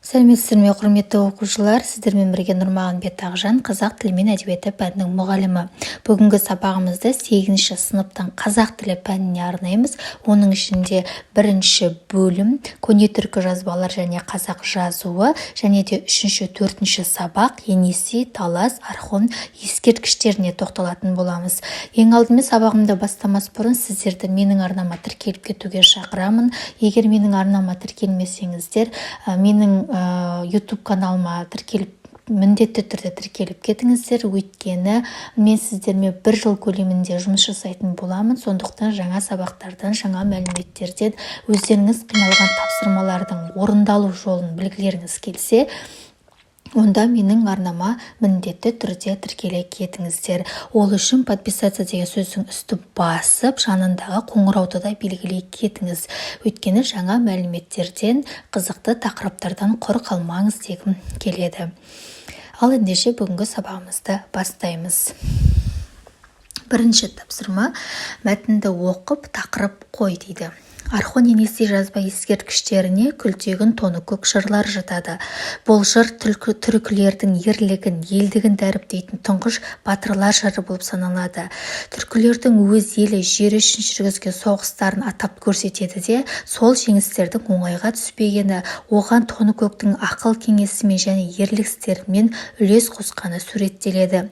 Сәлеметсіздер ме, құрметті оқушылар, сіздермен бірге Нұрмағанбет Ақжан, қазақ тілі мен әдебиеті пәнінің мұғалімі. Бүгінгі сабағымызды 8-ші сыныптан қазақ тілі пәніне арнаймыз. Оның ішінде бірінші бөлім көне түркі жазбалар және қазақ жазуы, және де 3-ші, 4-ші сабақ Енесей, Талас, Орхон ескерткіштеріне тоқталатын боламыз. Ең алдымен сабағымды бастамас бұрын сіздерді менің арнама тіркеліп кетуге шақырамын. Егер менің арнама тіркелмесеңіздер, менің YouTube каналыма міндетті түрде тіркеліп кетіңіздер, өйткені мен сіздермен 1 жыл көлемінде жұмыс жасайтын боламын. Сондықтан жаңа сабақтардан, жаңа мәліметтерден өздеріңіз қиналған тапсырмалардың орындалу жолын білгілеріңіз келсе, онда менің арнама міндетті түрде тіркеле кетіңіздер. Ол үшін подписаться деген сөздің үсті басып, жанындағы қоңырауды да белгілей кетіңіз. Өйткені жаңа мәліметтерден, қызықты тақырыптардан құр қалмаңыз дегім келеді. Ал ендеше бүгінгі сабағымызды бастаймыз. Бірінші тапсырма: мәтінді оқып тақырып қой дейді. Орхон Енесей жазба ескерткіштеріне күлтегін тоны көк жырлар жатады. Бұл жыр түркілердің ерлігін, елдігін дәріптейтін тұңғыш батырлар жыры болып саналады. Түркілердің өз елі, жері үшін жүргізген соғыстарын атап көрсетеді де, сол жеңістердің оңайға түспегені, оған тоны көктің ақыл кеңесімен және ерлік істерімен үлес қосқаны суреттеледі.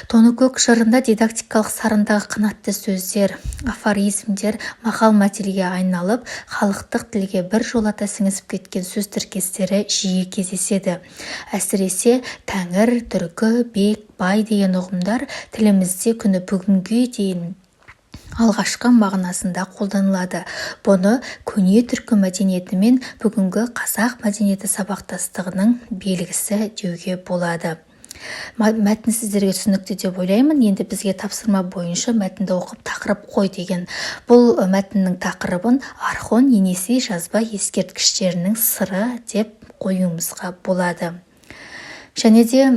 Тоны көк жырында дидактикалық сарындағы қанатты сөздер, афоризмдер мақал-мәтелге айналып, халықтық тілге бір жолата сіңісіп кеткен сөз тіркестері жиі кездеседі. Әсіресе тәңір, түркі, бек, бай деген ұғымдар тілімізде күні бүгінге дейін алғашқы мағынасында қолданылады. Бұны көне түркі мәдениеті мен бүгінгі қазақ мәдениеті сабақтастығының белгісі деуге болады. Мәтін сіздерге түсінікті деп ойлаймын. Енді бізге тапсырма бойынша мәтінді оқып тақырып қой деген. Бұл мәтіннің тақырыбын Орхон Енесей жазба ескерткіштерінің сыры деп қоюымызға болады. Және де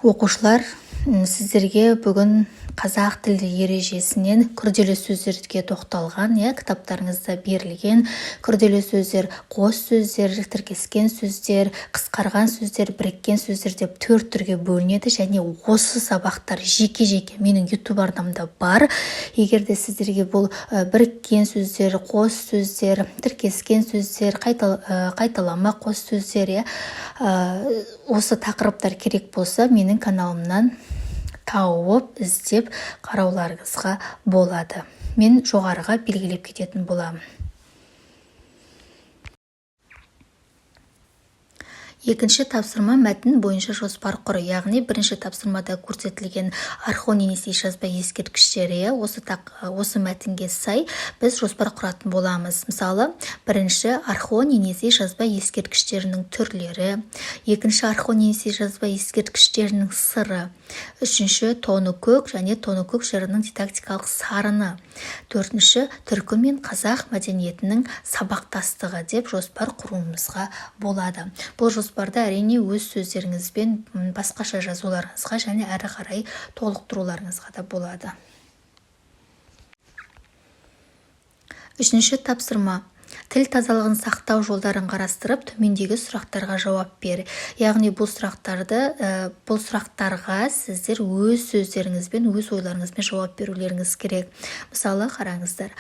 оқушылар, сіздерге бүгін қазақ тілі ережесінен күрделі сөздерге тоқталған, кітаптарыңызда берілген күрделі сөздер, қос сөздер, тіркескен сөздер, қысқарған сөздер, біріккен сөздер деп 4 түрге бөлінеді. Және осы сабақтар жеке-жеке менің YouTube арнамда бар. Егер де сіздерге бұл біріккен сөздер, қос сөздер, тіркескен сөздер, қайталама қос сөздер, осы тақырыптар керек болса, менің каналымнан тауып, іздеп қарауларыңызға болады. Мен жоғарыға белгілеп кететін боламын. Екінші тапсырма мәтін бойынша жоспар құры. Яғни бірінші тапсырмада көрсетілген Орхон Енесей жазба ескерткіштері, осы мәтінге сай біз жоспар құратын боламыз. Мысалы, бірінші Орхон Енесей жазба ескерткіштерінің түрлері, екінші Орхон Енесей жазба ескерткіштерінің сыры, үшінші тоны көк және тоны көк жырының дидактикалық сарыны, төртінші түркі мен қазақ мәдениетінің сабақтастығы деп жоспар құруымызға болады. Бұл жоспарда әрине өз сөздеріңізбен басқаша жазуларыңызға және әрі қарай толықтыруларыңызға да болады. Үшінші тапсырма: тіл тазалығын сақтау жолдарын қарастырып, төмендегі сұрақтарға жауап бер. Яғни бұл сұрақтарға сіздер өз сөздеріңізбен, өз ойларыңызбен жауап берулеріңіз керек. Мысалы, қараңыздар.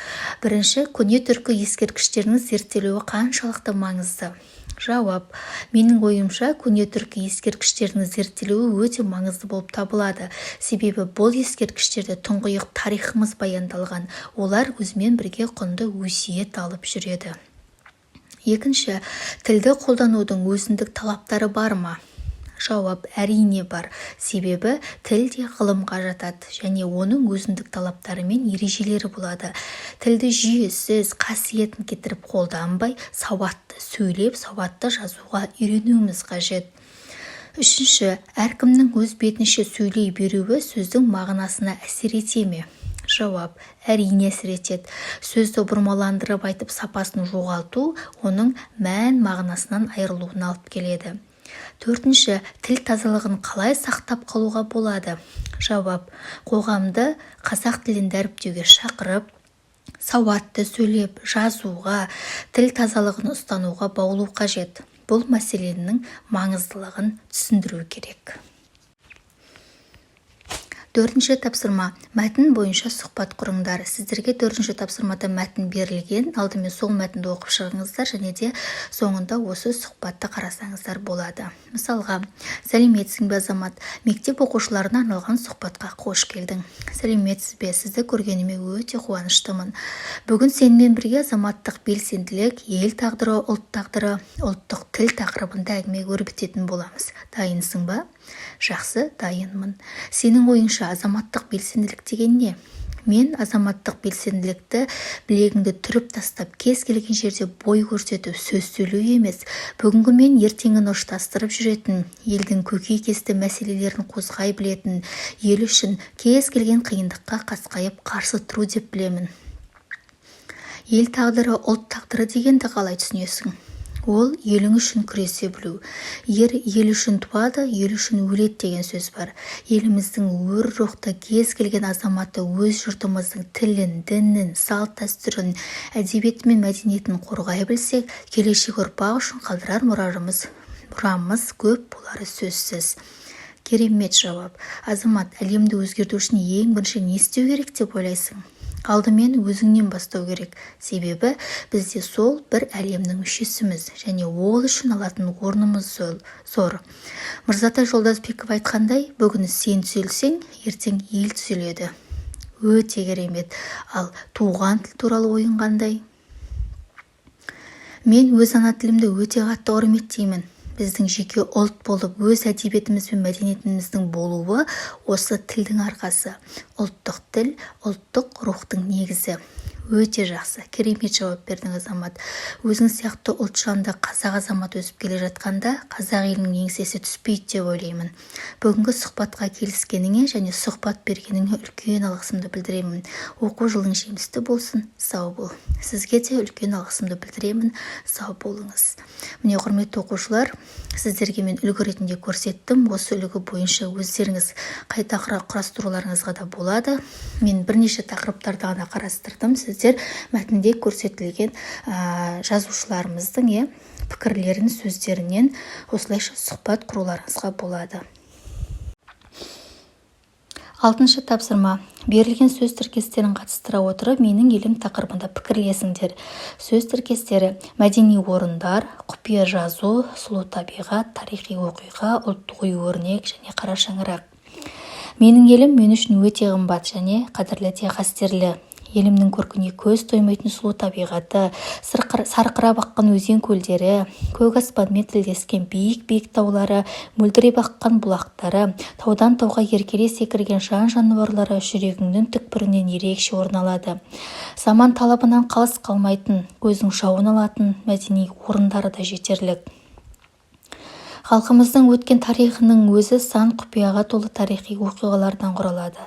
Бірінші, көне түркі ескерткіштерінің зерттелуі қаншалықты маңызды? Жауап: менің ойымша, көне түркі ескерткіштерінің зерттелуі өте маңызды болып табылады. Себебі бұл ескерткіштерде тұңғиық тарихымыз баяндалған. Олар өзімен бірге құнды өсиет алып жүреді. Екінші, тілді қолданудың өзіндік талаптары бар ма? Жауап: әрине бар. Себебі тіл де ғылымға жатады және оның өзіндік талаптары мен ережелері болады. Тілді жүйесіз, қасиетін кетіріп қолданбай, сауатты сөйлеп, сауатты жазуға үйренуіміз қажет. Үшінші, әркімнің өз бетінше сөйлей беруі сөздің мағынасына әсер ете ме? Жауап: әрине әсер етеді. Сөзді бұрмаландырып айтып сапасын жоғалту оның мән мағынасынан айырылуына алып келеді. Төртінші, тіл тазалығын қалай сақтап қалуға болады? Жауап: қоғамды қазақ тілін дәріптеуге шақырып, сауатты сөйлеп, жазуға, тіл тазалығын ұстануға баулу қажет. бұл мәселенің маңыздылығын түсіндіру керек. 4-ші тапсырма. Мәтін бойынша сұхбат құрыңдар. Сіздерге 4-ші тапсырмада мәтін берілген. Алдымен сол мәтінді оқып шығыңыздар және де соңында осы сұхбатты қарасаңыздар болады. Мысалға, сәлеметсің бе, Азамат? Мектеп оқушыларына арналған сұхбатқа қош келдің. Сәлеметсіз бе? Сізді көргеніме өте қуаныштымын. Бүгін сенімен бірге азаматтық белсенділік, ел тағдыры, ұлт тағдыры, ұлттық тіл тақырыбында әңгіме өрбітетін боламыз. Дайынсың ба? Жақсы, дайынмын. Сенің ойыңша азаматтық белсенділік деген не? Мен азаматтық белсенділікті білегіңді түріп тастап, кез келген жерде бой көрсетіп, сөз сөйлеу емес, бүгінгі мен ертеңін ұштастырып жүретін, елдің көкейкесті мәселелерін қозғай білетін, ел үшін кез келген қиындыққа қасқайып қарсы тұру деп білемін. Ел тағдыры, ұлт тағдыры дегенді қалай түсінесің? Ол елің үшін күресе білу. Ер ел үшін туады, ел үшін өледі деген сөз бар. Еліміздің өр рухты кез келген азаматы өз жұртымыздың тілін, дінін, салт-дәстүрін, әдебиеті мен мәдениетін қорғай білсек, келешек ұрпақ үшін қалдырар мұрамыз көп болары сөзсіз. Керемет жауап. Азамат, әлемді өзгерту үшін ең бірінші не істеу керек деп ойлайсың? Алдымен өзіңнен бастау керек. Себебі бізде сол бір әлемнің мүшесіміз және ол үшін алатын орнымыз зор. Мырзатай Жолдасбеков айтқандай, бүгін сен түзелсең, ертең ел түзеледі. Өте керемет. Ал туған тіл туралы ойың қандай? Мен өз ана тілімді өте қатты құрметтеймін. Біздің жеке ұлт болып, өз әдебиетіміз бен мәдениетіміздің болуы осы тілдің арқасы. Ұлттық тіл, ұлттық рухтың негізі. Өте жақсы, керемет жауап бердің, Азамат. Өзің сияқты ұлтжанды қазақ азамат өсіп келе жатқанда, қазақ елінің еңсесі түспейді деп ойлаймын. Бүгінгі сұхбатқа келіскеніңе және сұхбат бергеніңе үлкен алғысымды білдіремін. Оқу жылың жемісті болсын, сау бол. Сізге де үлкен алғысымды білдіремін, сау болыңыз. Міне, құрметті оқушылар, сіздерге мен үлгі ретінде көрсеттім. Осы үлгі бойынша өздеріңіз қайта құрастыруларыңызға да болады. Мен бірнеше тақырыптарды ғана қарастырдым. Сіздер мәтінде көрсетілген жазушыларымыздың пікірлерін, сөздерінен осылайша сұхбат құруларыңызға болады. 6-шы тапсырма. Берілген сөз тіркестерін қатыстыра отырып, менің елім тақырыбында пікірлесіңдер. Сөз тіркестері: мәдени орындар, құпия жазу, сұлу табиғат, тарихи оқиға, ұлттық ою-өрнек және қара шаңырақ. Менің елім мен үшін өте қымбат және қадірлі де қастерлі. Елімнің көркіне көз тоймайтын сұлу табиғаты, сарқырап аққан өзен көлдері, көк аспанмен тілдескен биік-биік таулары, мөлдіреп аққан бұлақтары, таудан тауға еркелей секірген жан-жануарлары жүрегіңнің түкпірінен ерекше орын алады. Заман талабынан қалыс қалмайтын, көздің жауын алатын мәдени орындары да жетерлік. Халқымыздың өткен тарихының өзі сан құпияға толы тарихи оқиғалардан құралады.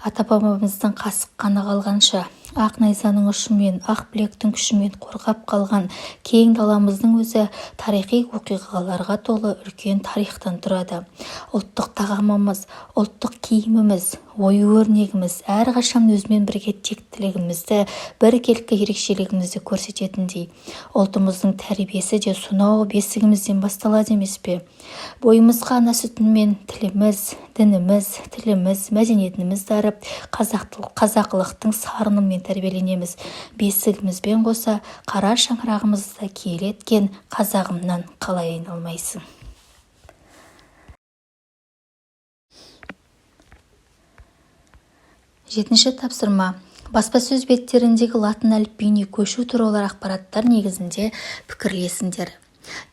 Ата-бабамыздың қасық қаны қалғанша, ақ найзаның ұшымен, ақ білектің күшімен қорғап қалған кең даламыздың өзі тарихи оқиғаларға толы үлкен тарихтан тұрады. Ұлттық тағамымыз, ұлттық киіміміз, ою-өрнегіміз әрқашан өзімен бірге тектілігімізді, біркелкі ерекшелігімізді көрсететіндей. Ұлтымыздың тәрбиесі де сонау бесігімізден басталады емес пе? Бойымызға ана сүтімен тіліміз, дініміз, тіліміз, мәдениетіміз дарып, қазақылықтың сарынымен тәрбиеленеміз. Бесігімізбен қоса қара шаңырағымызды киелі еткен қазағымнан қалай айналмайсың? Жетінші тапсырма. Баспасөз беттеріндегі латын әліпбиіне көшу туралы ақпараттар негізінде пікірлесіңдер.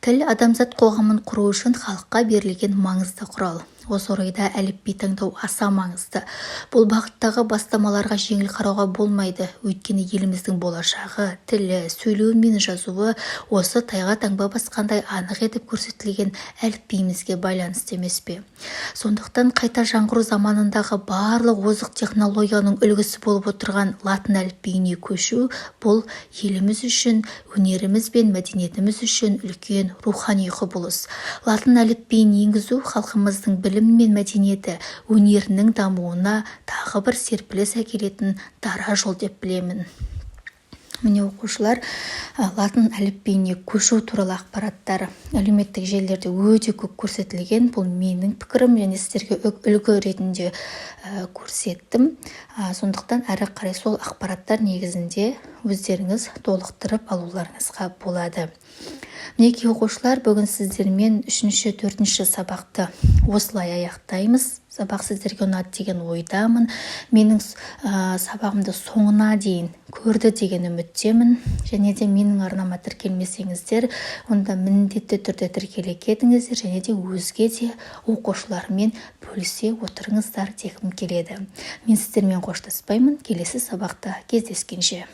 Тіл адамзат қоғамын құру үшін халыққа берілген маңызды құрал. Осы орайда әліпби таңдау аса маңызды. Бұл бағыттағы бастамаларға жеңіл қарауға болмайды. Өйткені еліміздің болашағы, тілі, сөйлеуі мен жазуы осы тайға таңба басқандай анық етіп көрсетілген әліпбиімізге байланысты емес пе? Сондықтан қайта жаңғыру заманындағы барлық озық технологияның үлгісі болып отырған латын әліпбиіне көшу бұл еліміз үшін, өнеріміз бен мәдениетіміз үшін үлкен рухани құбылыс. Латын әліпбиін енгізу халқымыздың білім мен мәдениеті, өнерінің дамуына тағы бір серпіліс әкелетін дара жол деп білемін. Міне оқушылар латын әліпбиіне көшу туралы ақпараттар әлеуметтік желілерде өте көп көрсетілген. Бұл менің пікірім, және сіздерге үлгі ретінде көрсеттім. Сондықтан әрі қарай сол ақпараттар негізінде өздеріңіз толықтырып алуларыңызға болады. Мінекей оқушылар, бүгін сіздермен 3-4 сабақты осылай аяқтаймыз. Сабақ сіздерге ұнады деген ойдамын. Менің сабағымды соңына дейін көрді деген үміттемін. Және де менің арнама тіркелмесеңіздер, онда міндетті түрде тіркеле кетіңіздер, және де өзге де оқушылармен бөлісе отырыңыздар дегім келеді. Мен сіздермен қоштаспаймын. Келесі сабақта кездескенше.